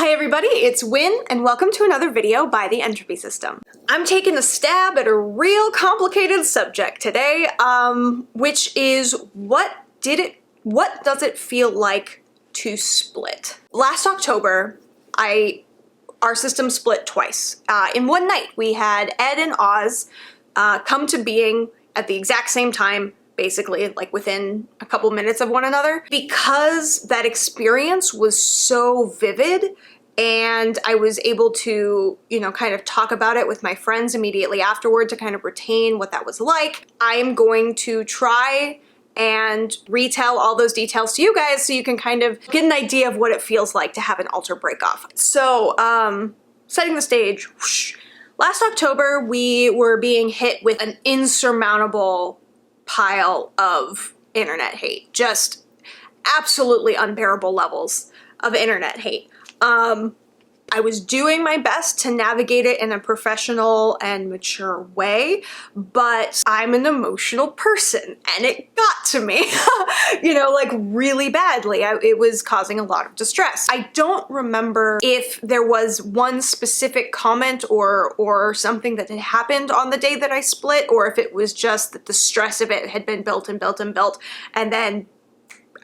Hi everybody, it's Win and welcome to another video by the Entropy System. I'm taking a stab at a real complicated subject today, which is what does it feel like to split? Last October, our system split twice. In one night, we had Ed and Oz come to being at the exact same time, basically, like within a couple minutes of one another. Because that experience was so vivid and I was able to, kind of talk about it with my friends immediately afterward to kind of retain what that was like, I am going to try and retell all those details to you guys so you can kind of get an idea of what it feels like to have an alter break off. So, setting the stage, whoosh. Last October, we were being hit with an insurmountable pile of internet hate. Just absolutely unbearable levels of internet hate. I was doing my best to navigate it in a professional and mature way, but I'm an emotional person and it got to me, like really badly. It was causing a lot of distress. I don't remember if there was one specific comment or something that had happened on the day that I split, or if it was just that the stress of it had been built and built and built, and then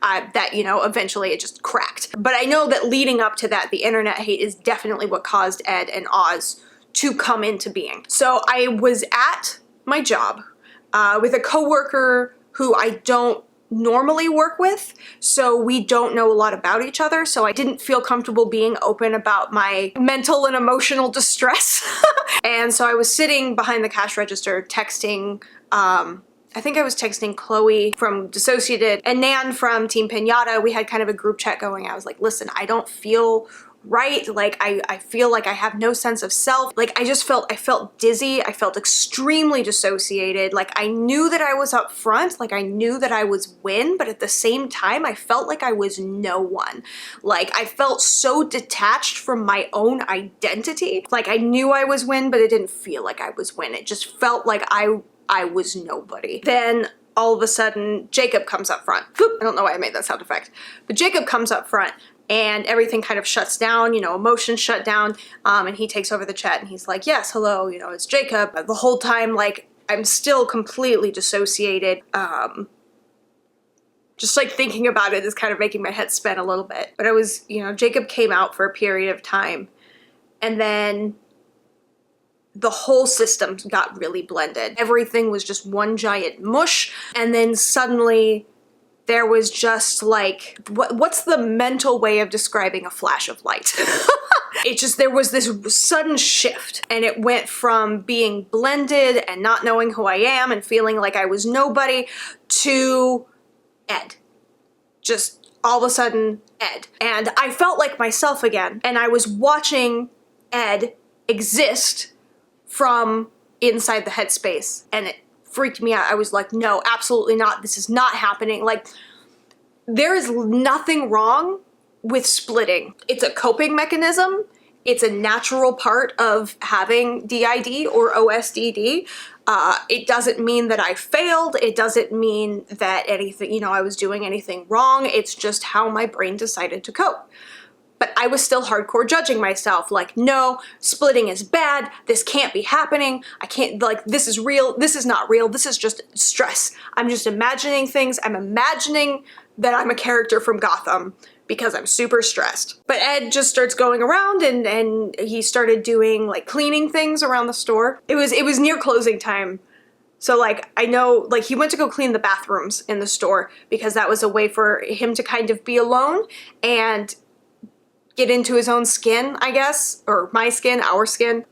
eventually it just cracked. But I know that leading up to that, the internet hate is definitely what caused Ed and Oz to come into being. So I was at my job with a coworker who I don't normally work with, so we don't know a lot about each other, so I didn't feel comfortable being open about my mental and emotional distress. And so I was sitting behind the cash register texting, I think I was texting Chloe from Dissociated and Nan from Team Pinata. We had kind of a group chat going. I was like, listen, I don't feel right. Like, I feel like I have no sense of self. Like, I felt dizzy. I felt extremely dissociated. Like, I knew that I was up front. Like, I knew that I was Win, but at the same time, I felt like I was no one. Like, I felt so detached from my own identity. Like, I knew I was Win, but it didn't feel like I was Win. It just felt like I was nobody. Then all of a sudden, Jacob comes up front. Boop. I don't know why I made that sound effect, but Jacob comes up front and everything kind of shuts down, emotions shut down, and he takes over the chat and he's like, yes, hello, it's Jacob. The whole time, like, I'm still completely dissociated. Just like thinking about it is kind of making my head spin a little bit. But I was, Jacob came out for a period of time and then the whole system got really blended. Everything was just one giant mush, and then suddenly there was just like, what's the mental way of describing a flash of light? There was this sudden shift, and it went from being blended and not knowing who I am and feeling like I was nobody to Ed. Just all of a sudden, Ed. And I felt like myself again, and I was watching Ed exist from inside the headspace, and it freaked me out. I was like, no, absolutely not. This is not happening. Like, there is nothing wrong with splitting. It's a coping mechanism. It's a natural part of having DID or OSDD. It doesn't mean that I failed. It doesn't mean that anything, I was doing anything wrong. It's just how my brain decided to cope. But I was still hardcore judging myself, like, no, splitting is bad, this can't be happening, I can't, like, this is real, this is not real, this is just stress. I'm just imagining things, I'm imagining that I'm a character from Gotham because I'm super stressed. But Ed just starts going around and he started doing, like, cleaning things around the store. It was near closing time. So, like, I know, like, he went to go clean the bathrooms in the store because that was a way for him to kind of be alone and get into his own skin, I guess, or my skin, our skin.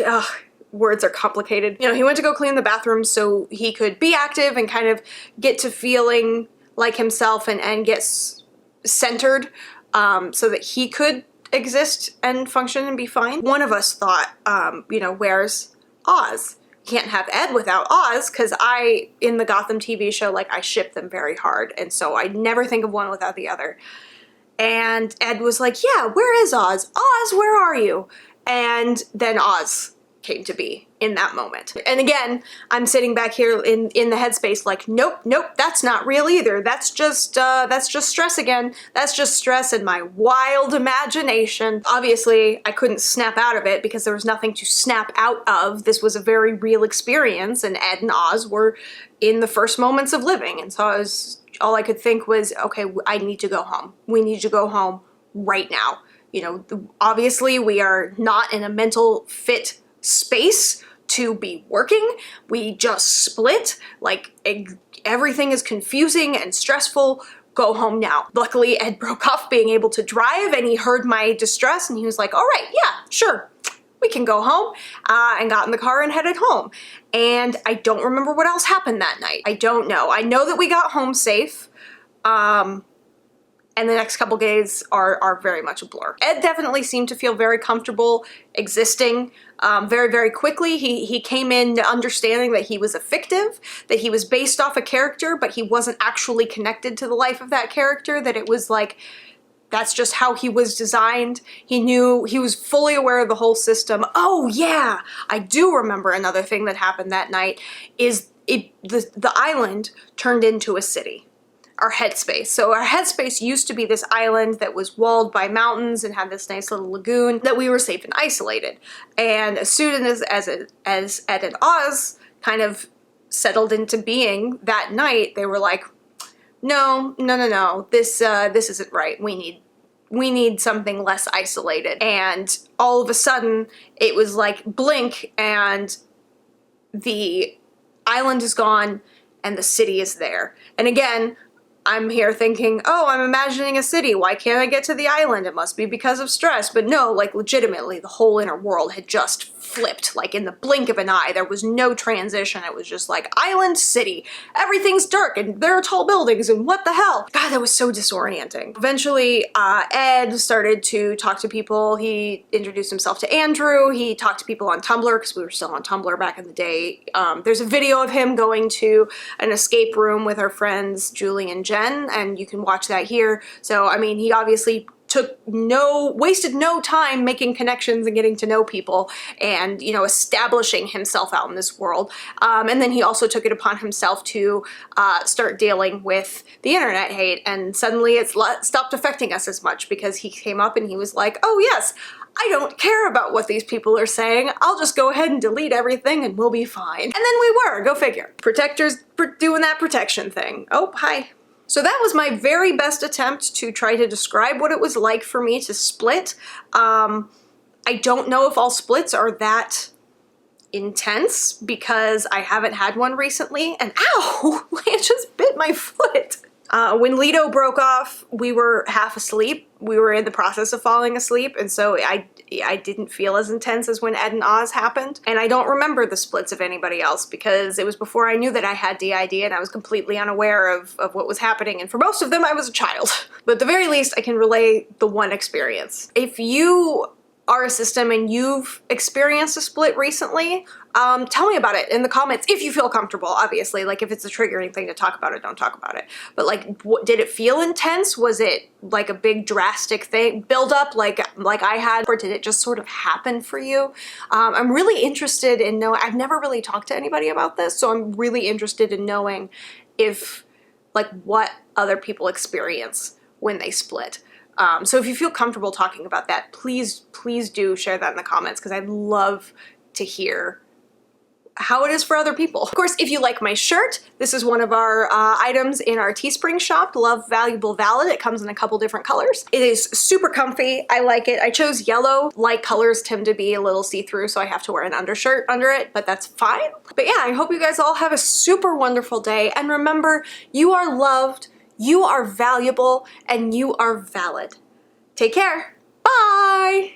Ugh, words are complicated. He went to go clean the bathroom so he could be active and kind of get to feeling like himself and get centered, so that he could exist and function and be fine. One of us thought, where's Oz? Can't have Ed without Oz, because in the Gotham TV show, like, I ship them very hard, and so I never think of one without the other. And Ed was like, yeah, where is Oz? Oz, where are you? And then Oz came to be in that moment. And again, I'm sitting back here in the headspace like, nope, that's not real either. That's just stress again. That's just stress in my wild imagination. Obviously, I couldn't snap out of it because there was nothing to snap out of. This was a very real experience, and Ed and Oz were in the first moments of living. And so all I could think was, okay, I need to go home. We need to go home right now. You know, obviously we are not in a mental fit space to be working. We just split. Like, everything is confusing and stressful. Go home now. Luckily, Ed broke off being able to drive, and he heard my distress, and he was like, all right, yeah, sure, we can go home, and got in the car and headed home. And I don't remember what else happened that night. I don't know. I know that we got home safe. And the next couple days are very much a blur. Ed definitely seemed to feel very comfortable existing very, very quickly. He came in understanding that he was a fictive, that he was based off a character, but he wasn't actually connected to the life of that character, that it was like, that's just how he was designed. He knew, he was fully aware of the whole system. Oh yeah, I do remember another thing that happened that night is the island turned into a city. Our headspace. So our headspace used to be this island that was walled by mountains and had this nice little lagoon that we were safe and isolated. And as soon as Ed and Oz kind of settled into being that night, they were like, no, this isn't right. We need something less isolated. And all of a sudden it was like blink and the island is gone and the city is there. And again, I'm here thinking, oh, I'm imagining a city. Why can't I get to the island? It must be because of stress. But no, like legitimately, the whole inner world had just flipped, like in the blink of an eye. There was no transition. It was just like island, city. Everything's dark and there are tall buildings and what the hell? God, that was so disorienting. Eventually, Ed started to talk to people. He introduced himself to Andrew. He talked to people on Tumblr because we were still on Tumblr back in the day. There's a video of him going to an escape room with our friends Julie and Jen, and you can watch that here. So, I mean, he obviously wasted no time making connections and getting to know people and, you know, establishing himself out in this world. And then he also took it upon himself to start dealing with the internet hate, and suddenly it stopped affecting us as much because he came up and he was like, oh yes, I don't care about what these people are saying. I'll just go ahead and delete everything and we'll be fine. And then we were, go figure. Protectors doing that protection thing. Oh, hi. So that was my very best attempt to try to describe what it was like for me to split. I don't know if all splits are that intense because I haven't had one recently, and ow, I just bit my foot. When Lido broke off, we were half asleep. We were in the process of falling asleep, and so I didn't feel as intense as when Ed and Oz happened. And I don't remember the splits of anybody else because it was before I knew that I had DID and I was completely unaware of what was happening. And for most of them, I was a child. But at the very least, I can relay the one experience. If you are a system and you've experienced a split recently, tell me about it in the comments if you feel comfortable, obviously. Like, if it's a triggering thing to talk about it, don't talk about it. But like, did it feel intense? Was it like a big drastic thing, build up like I had, or did it just sort of happen for you? I'm really interested in knowing. I've never really talked to anybody about this, so I'm really interested in knowing if, like, what other people experience when they split. So if you feel comfortable talking about that, please do share that in the comments because I'd love to hear how it is for other people. Of course, if you like my shirt, this is one of our items in our Teespring shop, Love Valuable Valid. It comes in a couple different colors. It is super comfy. I like it. I chose yellow. Light colors tend to be a little see-through, so I have to wear an undershirt under it, but that's fine. But yeah, I hope you guys all have a super wonderful day. And remember, you are loved, you are valuable, and you are valid. Take care. Bye!